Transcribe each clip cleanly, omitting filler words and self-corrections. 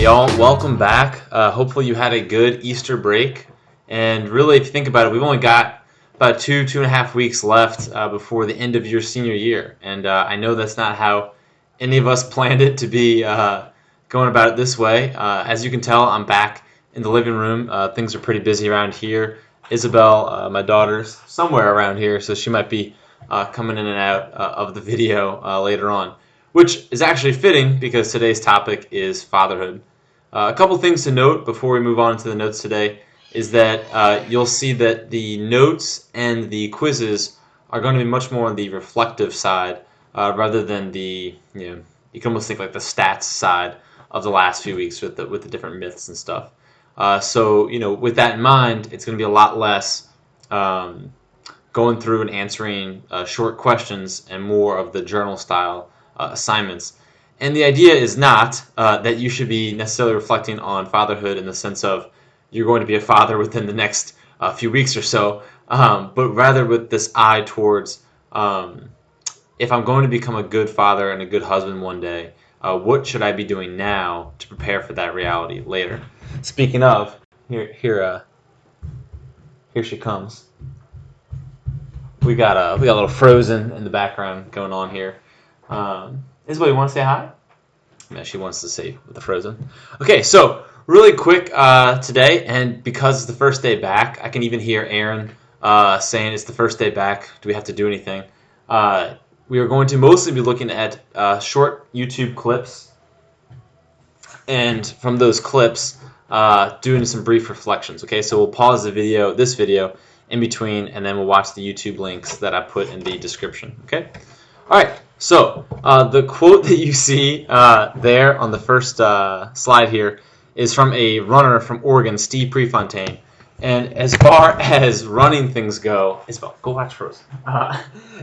y'all, welcome back. Hopefully you had a good Easter break. And really, if you think about it, we've only got about 2.5 weeks left before the end of your senior year. And I know that's not how any of us planned it to be going about it this way. As you can tell, I'm back in the living room. Things are pretty busy around here. Isabel, my daughter's somewhere around here, so she might be coming in and out of the video later on, which is actually fitting because today's topic is fatherhood. A couple things to note before we move on to the notes today is that you'll see that the notes and the quizzes are going to be much more on the reflective side rather than the, you can almost think like the stats side of the last few weeks with the different myths and stuff. So, with that in mind, it's going to be a lot less going through and answering short questions and more of the journal style assignments. And the idea is not that you should be necessarily reflecting on fatherhood in the sense of you're going to be a father within the next few weeks or so, but rather with this eye towards if I'm going to become a good father and a good husband one day, what should I be doing now to prepare for that reality later? Speaking of, here she comes. We got a little Frozen in the background going on here. Isabel, you want to say hi? Yeah, she wants to say with the Frozen. Okay, so really quick today, and because it's the first day back, I can even hear Aaron saying it's the first day back. Do we have to do anything? We are going to mostly be looking at short YouTube clips, and from those clips, doing some brief reflections. Okay, so we'll pause this video in between, and then we'll watch the YouTube links that I put in the description. Okay. All right. So the quote that you see there on the first slide here is from a runner from Oregon, Steve Prefontaine. And as far as running things go, Isabel, go watch Frozen.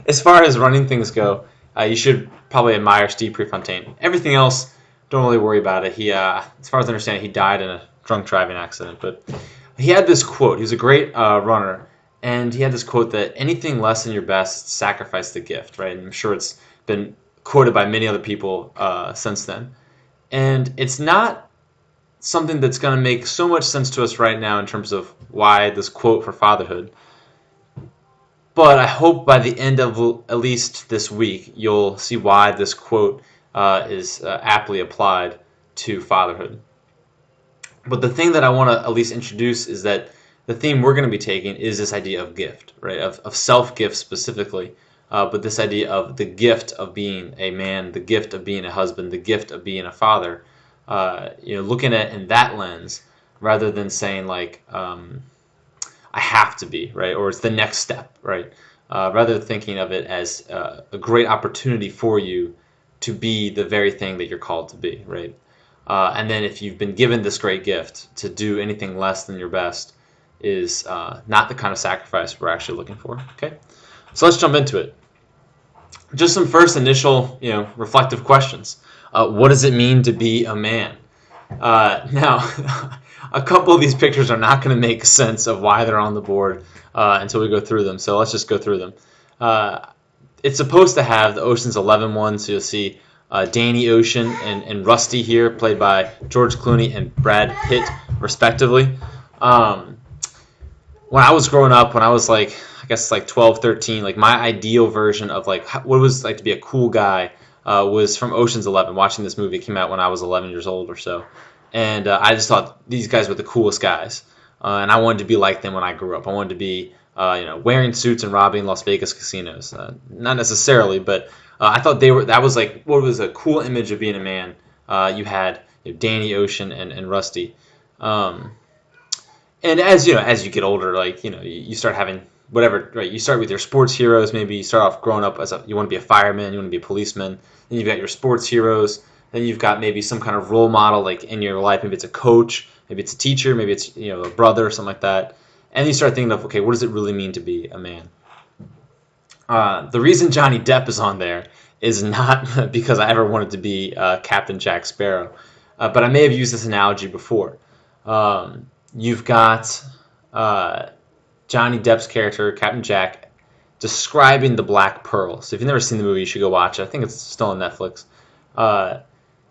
As far as running things go, you should probably admire Steve Prefontaine. Everything else, don't really worry about it. He, as far as I understand, he died in a drunk driving accident. But he had this quote. He was a great runner, and he had this quote that anything less than your best, sacrifice the gift. Right? And I'm sure it's been quoted by many other people since then. And it's not something that's going to make so much sense to us right now in terms of why this quote for fatherhood. But I hope by the end of at least this week, you'll see why this quote is aptly applied to fatherhood. But the thing that I want to at least introduce is that the theme we're going to be taking is this idea of gift, right? Of self-gift specifically, but this idea of the gift of being a man, the gift of being a husband, the gift of being a father. Looking at it in that lens rather than saying like I have to be, right, or it's the next step, right? Rather thinking of it as a great opportunity for you to be the very thing that you're called to be, right? And then if you've been given this great gift, to do anything less than your best is not the kind of sacrifice we're actually looking for. Okay, so let's jump into it. Just some first initial, reflective questions. What does it mean to be a man? Now, a couple of these pictures are not going to make sense of why they're on the board until we go through them. So let's just go through them. It's supposed to have the Ocean's 11 one, so you'll see Danny Ocean and Rusty here, played by George Clooney and Brad Pitt, respectively. When I was growing up, when I was like 12, 13, like my ideal version of like what it was like to be a cool guy was from Ocean's 11. Watching this movie, it came out when I was 11 years old or so, and I just thought these guys were the coolest guys, and I wanted to be like them when I grew up. I wanted to be, wearing suits and robbing Las Vegas casinos. Not necessarily, but I thought that was like what was a cool image of being a man. You had Danny Ocean and Rusty, and as you get older, like you start having whatever, right? You start with your sports heroes. Maybe you start off growing up you want to be a fireman, you want to be a policeman. Then you've got your sports heroes. Then you've got maybe some kind of role model, like in your life. Maybe it's a coach, maybe it's a teacher, maybe it's a brother or something like that. And you start thinking of, okay, what does it really mean to be a man? The reason Johnny Depp is on there is not because I ever wanted to be Captain Jack Sparrow, but I may have used this analogy before. You've got Johnny Depp's character, Captain Jack, describing the Black Pearl. So if you've never seen the movie, you should go watch it. I think it's still on Netflix.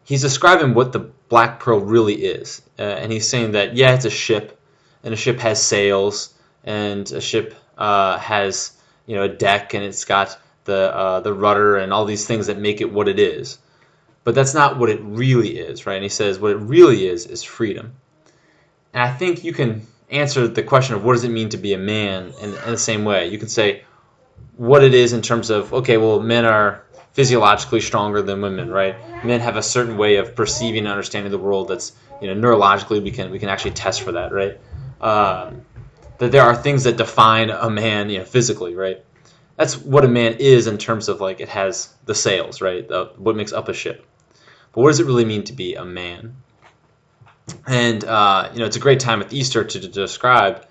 He's describing what the Black Pearl really is. And he's saying that, yeah, it's a ship, and a ship has sails, and a ship has a deck, and it's got the rudder and all these things that make it what it is. But that's not what it really is, right? And he says what it really is freedom. And I think you can answer the question of what does it mean to be a man in the same way. You can say what it is in terms of, okay, well, men are physiologically stronger than women, right? Men have a certain way of perceiving and understanding the world that's, neurologically we can actually test for that, right? That there are things that define a man, physically, right? That's what a man is in terms of like it has the sails, right? What makes up a ship. But what does it really mean to be a man? And it's a great time at Easter to describe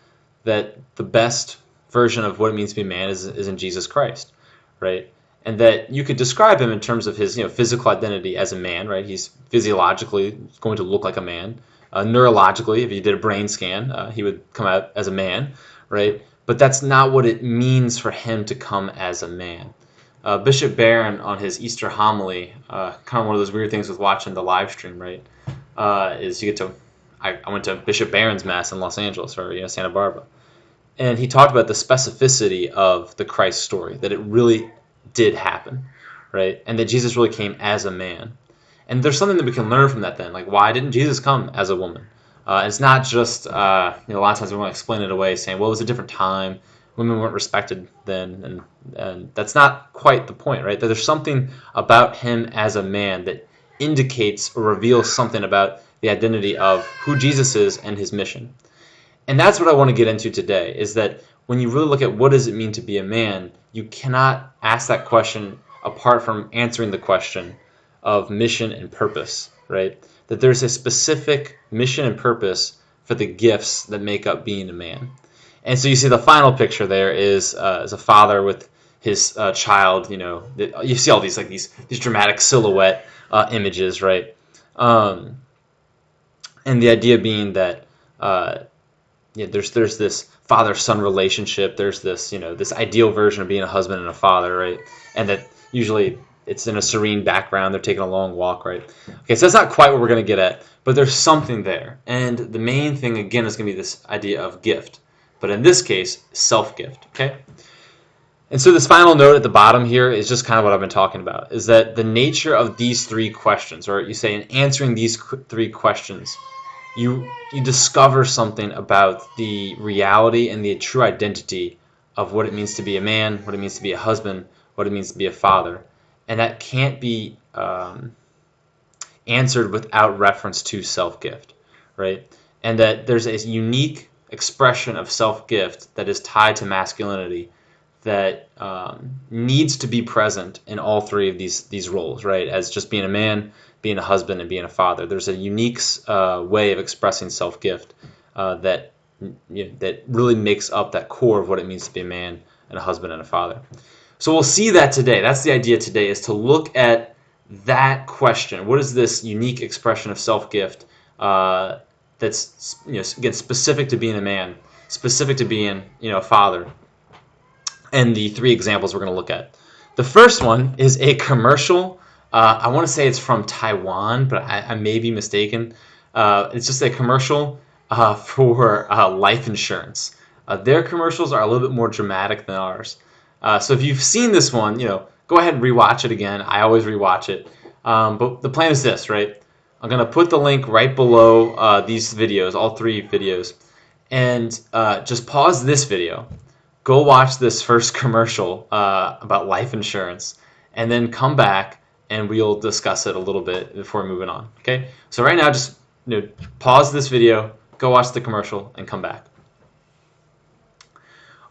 that the best version of what it means to be a man is in Jesus Christ, right? And that you could describe him in terms of his physical identity as a man, right? He's physiologically going to look like a man. Neurologically, if you did a brain scan, he would come out as a man, right? But that's not what it means for him to come as a man. Bishop Barron on his Easter homily, kind of one of those weird things with watching the live stream, right? Is you get to, I went to Bishop Barron's Mass in Los Angeles or Santa Barbara, and he talked about the specificity of the Christ story, that it really did happen, right? And that Jesus really came as a man. And there's something that we can learn from that then, like why didn't Jesus come as a woman? It's not just, a lot of times we want to explain it away saying, well, it was a different time, women weren't respected then, and that's not quite the point, right? That there's something about him as a man that indicates or reveals something about the identity of who Jesus is and his mission. And that's what I want to get into today, is that when you really look at what does it mean to be a man, you cannot ask that question apart from answering the question of mission and purpose, right? That there's a specific mission and purpose for the gifts that make up being a man. And so you see the final picture there is a father with his child, you see all these these dramatic silhouette images, right? And the idea being that there's this father-son relationship. There's this this ideal version of being a husband and a father, right? And that usually it's in a serene background. They're taking a long walk, right? Okay, so that's not quite what we're going to get at, but there's something there. And the main thing again is going to be this idea of gift, but in this case, self-gift. Okay. And so this final note at the bottom here is just kind of what I've been talking about, is that the nature of these three questions, or you say in answering these three questions, you discover something about the reality and the true identity of what it means to be a man, what it means to be a husband, what it means to be a father. And that can't be answered without reference to self-gift, right? And that there's a unique expression of self-gift that is tied to masculinity that needs to be present in all three of these roles, right? As just being a man, being a husband, and being a father. There's a unique way of expressing self-gift that really makes up that core of what it means to be a man and a husband and a father. So we'll see that today. That's the idea today, is to look at that question. What is this unique expression of self-gift that's again specific to being a man, specific to being a father? And the three examples we're going to look at. The first one is a commercial. I want to say it's from Taiwan, but I may be mistaken. It's just a commercial for life insurance. Their commercials are a little bit more dramatic than ours. So if you've seen this one, go ahead and rewatch it again. I always rewatch it. But the plan is this, right? I'm going to put the link right below these videos, all three videos, and just pause this video. Go watch this first commercial about life insurance, and then come back and we'll discuss it a little bit before moving on. Okay? So right now, just pause this video, go watch the commercial, and come back.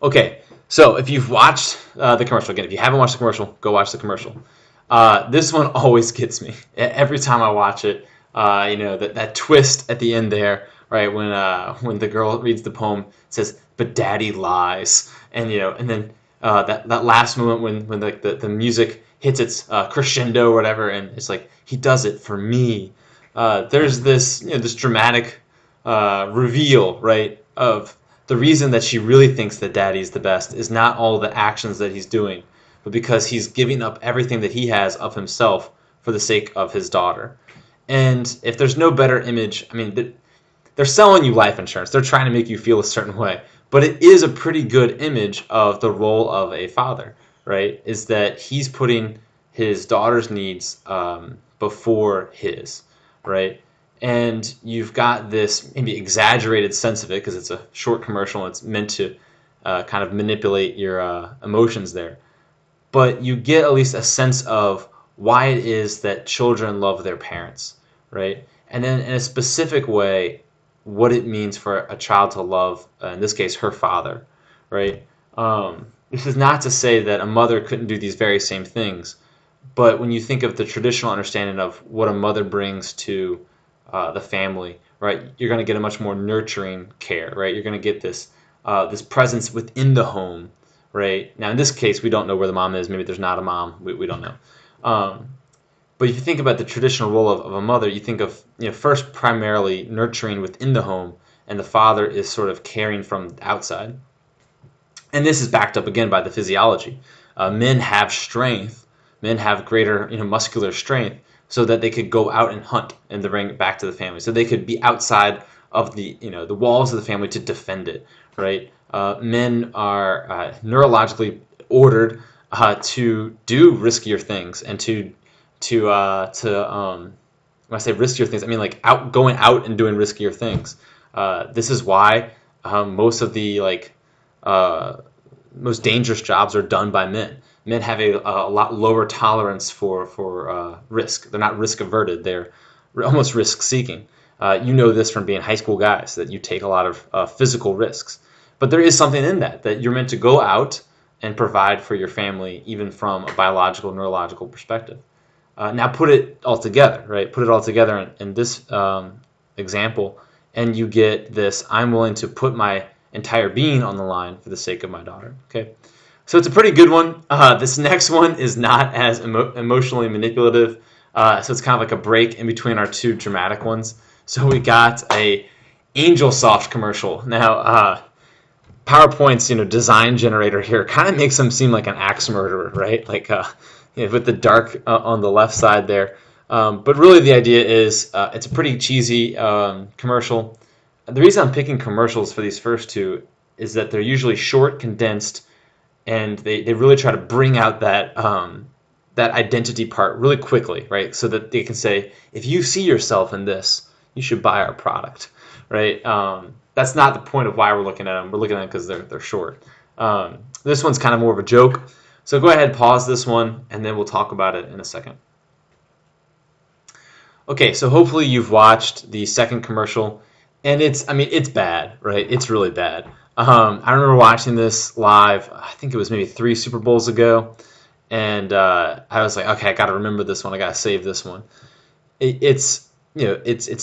Okay. So if you've watched the commercial, again, if you haven't watched the commercial, go watch the commercial. This one always gets me every time I watch it. That twist at the end there, right? When the girl reads the poem, it says, "But Daddy lies," and then that last moment when the music hits its crescendo or whatever, and it's like, he does it for me. There's this this dramatic reveal, right, of the reason that she really thinks that Daddy's the best is not all the actions that he's doing, but because he's giving up everything that he has of himself for the sake of his daughter. And if there's no better image, I mean, they're selling you life insurance. They're trying to make you feel a certain way. But it is a pretty good image of the role of a father, right? Is that he's putting his daughter's needs before his, right? And you've got this maybe exaggerated sense of it because it's a short commercial and it's meant to kind of manipulate your emotions there. But you get at least a sense of why it is that children love their parents, right? And then in a specific way, what it means for a child to love, in this case, her father, right? This is not to say that a mother couldn't do these very same things, but when you think of the traditional understanding of what a mother brings to the family, right, you're going to get a much more nurturing care, right? You're going to get this presence within the home, right? Now, in this case, we don't know where the mom is. Maybe there's not a mom. We don't know. But if you think about the traditional role of a mother, you think of first primarily nurturing within the home, and the father is sort of caring from the outside. And this is backed up again by the physiology. Men have strength. Men have greater muscular strength so that they could go out and hunt and bring it back to the family. So they could be outside of the walls of the family to defend it, right? Men are neurologically ordered to do riskier things and when I say riskier things, I mean like going out and doing riskier things. This is why most of the most dangerous jobs are done by men. Men have a lot lower tolerance for risk. They're not risk averted. They're almost risk seeking. You know this from being high school guys, that you take a lot of physical risks. But there is something in that you're meant to go out and provide for your family, even from a biological, neurological perspective. Now put it all together, right? Put it all together in this example, and you get this: I'm willing to put my entire being on the line for the sake of my daughter. Okay, so it's a pretty good one. This next one is not as emotionally manipulative, so it's kind of like a break in between our two dramatic ones. So we got a Angel Soft commercial. Now, PowerPoint's design generator here kind of makes him seem like an axe murderer, right? Like with the dark on the left side there. But really the idea is it's a pretty cheesy commercial. The reason I'm picking commercials for these first two is that they're usually short, condensed, and they really try to bring out that identity part really quickly, right? So that they can say, if you see yourself in this, you should buy our product, right? That's not the point of why we're looking at them. We're looking at them because they're short. This one's kind of more of a joke. So go ahead, pause this one, and then we'll talk about it in a second. Okay, so hopefully you've watched the second commercial, and it's bad, right? It's really bad. I remember watching this live, I think it was maybe 3 Super Bowls ago, and I was like, okay, I got to remember this one. I got to save this one. It's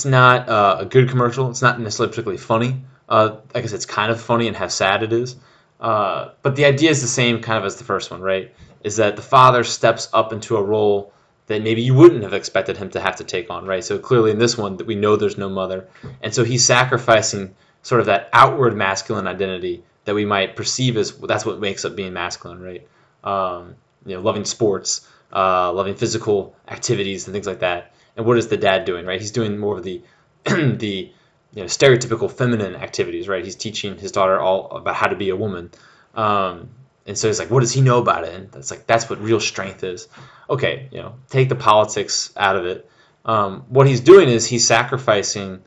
not a good commercial. It's not necessarily particularly funny. I guess it's kind of funny and how sad it is. But the idea is the same kind of as the first one, right? Is that the father steps up into a role that maybe you wouldn't have expected him to have to take on, right? So clearly in this one, we know there's no mother. And so he's sacrificing sort of that outward masculine identity that we might perceive as, well, that's what makes up being masculine, right? Loving sports, loving physical activities and things like that. And what is the dad doing, right? He's doing more of the the stereotypical feminine activities, right? He's teaching his daughter all about how to be a woman. And so he's like, what does he know about it? And it's like, that's what real strength is. Okay, take the politics out of it. What he's doing is he's sacrificing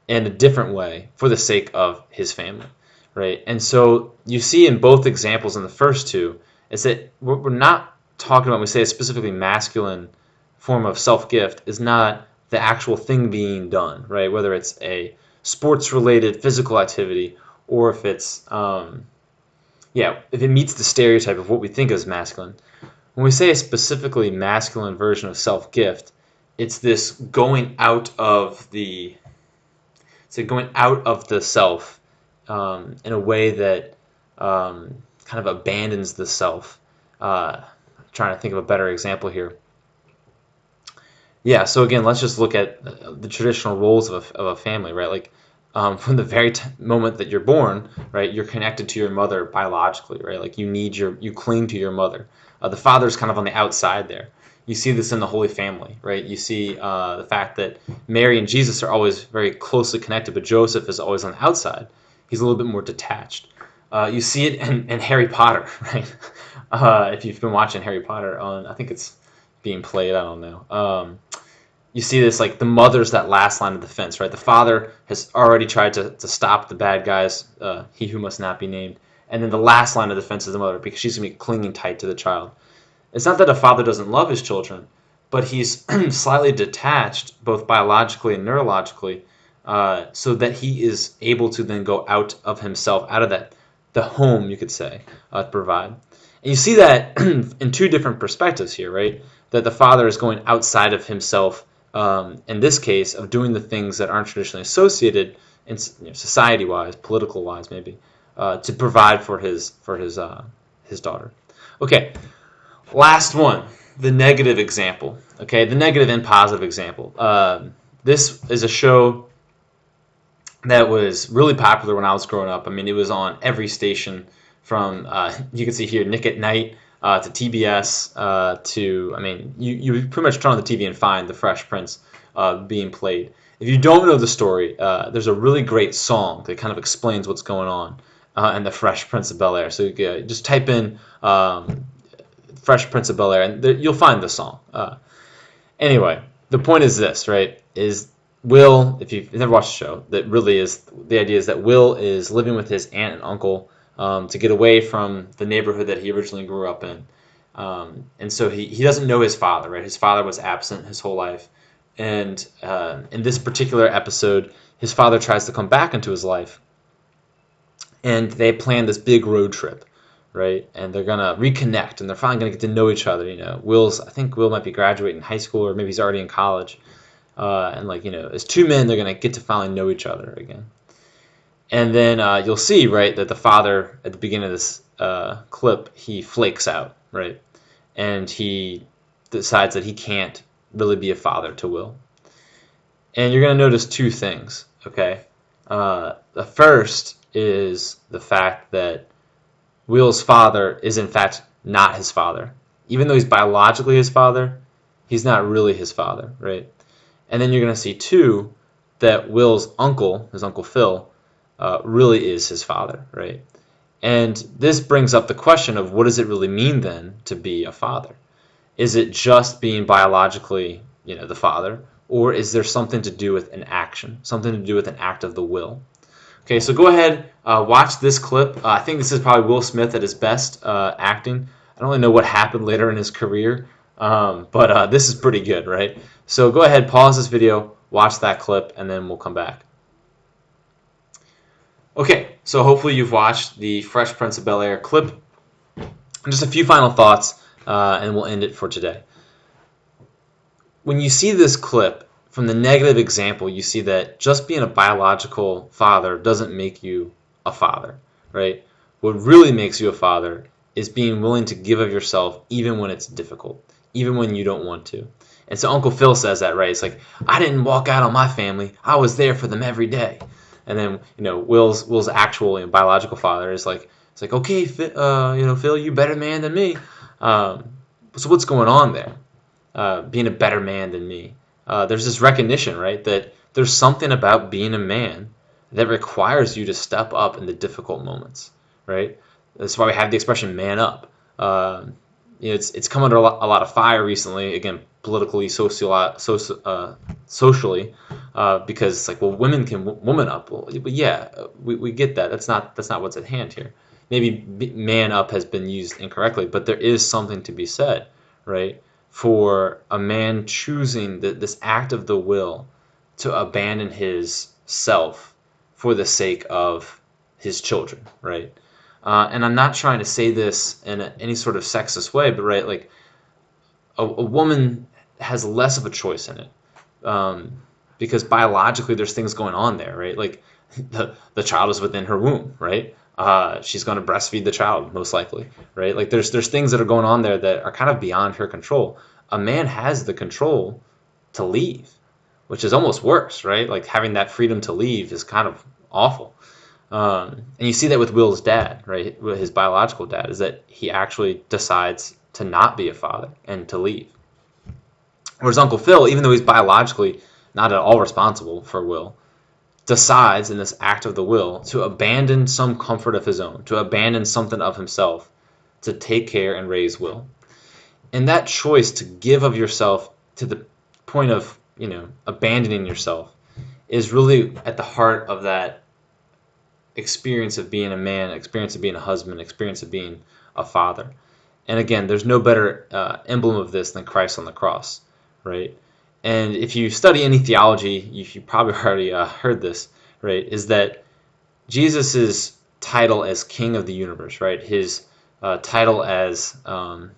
in a different way for the sake of his family, right? And so you see in both examples in the first two is that we're not talking about, when we say a specifically masculine form of self-gift, is not the actual thing being done, right? Whether it's a sports-related physical activity or if it's, if it meets the stereotype of what we think is masculine. When we say a specifically masculine version of self-gift, it's this going out of the self in a way that kind of abandons the self. I'm trying to think of a better example here. Yeah, so again, let's just look at the traditional roles of a family, right? Like from the very moment that you're born, right, you're connected to your mother biologically, right? Like you cling to your mother. The father's kind of on the outside there. You see this in the Holy Family, right? You see the fact that Mary and Jesus are always very closely connected, but Joseph is always on the outside. He's a little bit more detached. You see it in Harry Potter, right? If you've been watching Harry Potter on, I think it's being played, I don't know. You see this, like, the mother's that last line of defense, right? The father has already tried to stop the bad guys, he who must not be named. And then the last line of defense is the mother, because she's going to be clinging tight to the child. It's not that a father doesn't love his children, but he's slightly detached, both biologically and neurologically, so that he is able to then go out of himself, out of the home, you could say, to provide. And you see that in two different perspectives here, right? That the father is going outside of himself, in this case, of doing the things that aren't traditionally associated, in, society-wise, political-wise, maybe, to provide for his daughter. Okay. Last one, the negative example. Okay, the negative and positive example. This is a show that was really popular when I was growing up. I mean, it was on every station from, you can see here, Nick at Night, to TBS, to, I mean, you pretty much turn on the TV and find The Fresh Prince being played. If you don't know the story, there's a really great song that kind of explains what's going on in The Fresh Prince of Bel-Air. So you just type in Fresh Prince of Bel-Air, and you'll find the song. Anyway, the point is this, right? Is Will, if you've never watched the show, that really is, the idea is that Will is living with his aunt and uncle to get away from the neighborhood that he originally grew up in. And so he doesn't know his father, right? His father was absent his whole life. And in this particular episode, his father tries to come back into his life. And they plan this big road trip, right? And they're gonna reconnect, and they're finally gonna get to know each other. I think Will might be graduating high school, or maybe he's already in college. And as two men, they're gonna get to finally know each other again. And then you'll see, right, that the father at the beginning of this clip, he flakes out, right, and he decides that he can't really be a father to Will. And you're gonna notice two things, okay? The first is the fact that Will's father is in fact not his father. Even though he's biologically his father, he's not really his father, right? And then you're going to see, too, that Will's uncle, his Uncle Phil, really is his father, right? And this brings up the question of, what does it really mean, then, to be a father? Is it just being biologically, the father? Or is there something to do with an action, something to do with an act of the will? Okay, so go ahead, watch this clip. I think this is probably Will Smith at his best acting. I don't really know what happened later in his career, but this is pretty good, right? So go ahead, pause this video, watch that clip, and then we'll come back. Okay, so hopefully you've watched the Fresh Prince of Bel-Air clip. And just a few final thoughts, and we'll end it for today. When you see this clip, from the negative example, you see that just being a biological father doesn't make you a father, right? What really makes you a father is being willing to give of yourself even when it's difficult, even when you don't want to. And so Uncle Phil says that, right? It's like, I didn't walk out on my family. I was there for them every day. And then, Will's actual biological father is like, it's like, okay, Phil, you better man than me. So what's going on there? Being a better man than me. There's this recognition, right, that there's something about being a man that requires you to step up in the difficult moments, right? That's why we have the expression "man up." It's come under a lot of fire recently, again, politically, socially, because it's like, well, women can woman up. Well, yeah, we get that. That's not what's at hand here. Maybe man up has been used incorrectly, but there is something to be said, right? For a man choosing this act of the will to abandon his self for the sake of his children, right? And I'm not trying to say this in any sort of sexist way, but right, like a woman has less of a choice in it, because biologically there's things going on there, right? Like the child is within her womb, right? She's going to breastfeed the child most likely, right? Like there's things that are going on there that are kind of beyond her control. A man has the control to leave, which is almost worse, right? Like having that freedom to leave is kind of awful. And you see that with Will's dad, right? With his biological dad, is that he actually decides to not be a father and to leave. Whereas Uncle Phil, even though he's biologically not at all responsible for Will, decides in this act of the will to abandon some comfort of his own, to abandon something of himself, to take care and raise Will. And that choice to give of yourself to the point of, abandoning yourself is really at the heart of that experience of being a man, experience of being a husband, experience of being a father. And again, there's no better emblem of this than Christ on the cross, right? And if you study any theology, you probably already heard this, right? Is that Jesus' title as King of the universe, right? His title as the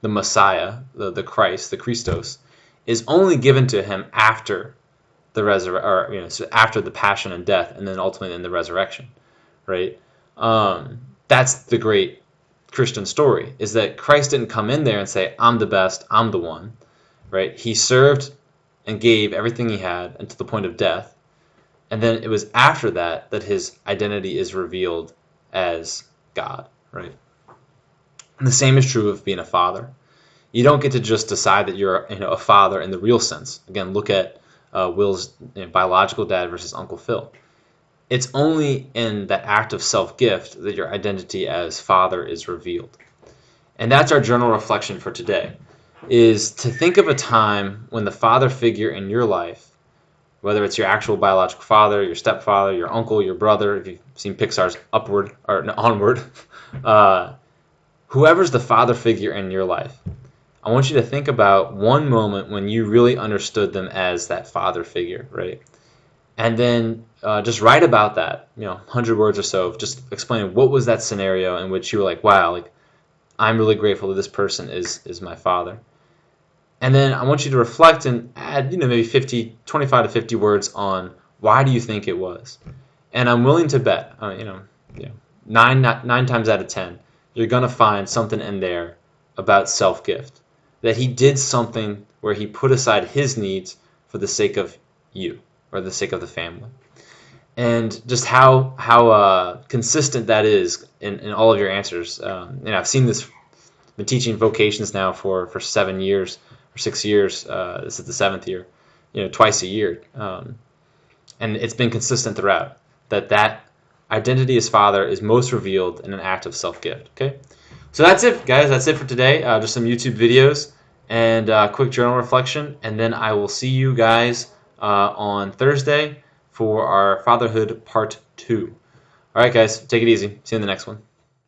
Messiah, the Christ, the Christos, is only given to him after the so after the passion and death, and then ultimately in the resurrection, right? That's the great Christian story, is that Christ didn't come in there and say, "I'm the best, I'm the one," right? He served and gave everything he had until the point of death, and then it was after that that his identity is revealed as God, right? And the same is true of being a father. You don't get to just decide that you're a father in the real sense. Again, look at Will's biological dad versus Uncle Phil. It's only in that act of self-gift that your identity as father is revealed. And that's our journal reflection for today, is to think of a time when the father figure in your life, whether it's your actual biological father, your stepfather, your uncle, your brother, if you've seen Pixar's Upward or Onward, whoever's the father figure in your life, I want you to think about one moment when you really understood them as that father figure, right? And then just write about that, 100 words or so, just explaining what was that scenario in which you were like, wow, like I'm really grateful that this person is my father. And then I want you to reflect and add, maybe 25 to 50 words on why do you think it was. And I'm willing to bet, nine times out of 10, you're gonna find something in there about self-gift, that he did something where he put aside his needs for the sake of you or the sake of the family. And just how consistent that is in all of your answers. I've seen this, been teaching vocations now for 7 years or 6 years. This is the 7th year, twice a year. And it's been consistent throughout that identity as father is most revealed in an act of self-gift. Okay, so that's it, guys. That's it for today. Just some YouTube videos and quick journal reflection, and then I will see you guys on Thursday for our Fatherhood Part 2. All right, guys, take it easy. See you in the next one.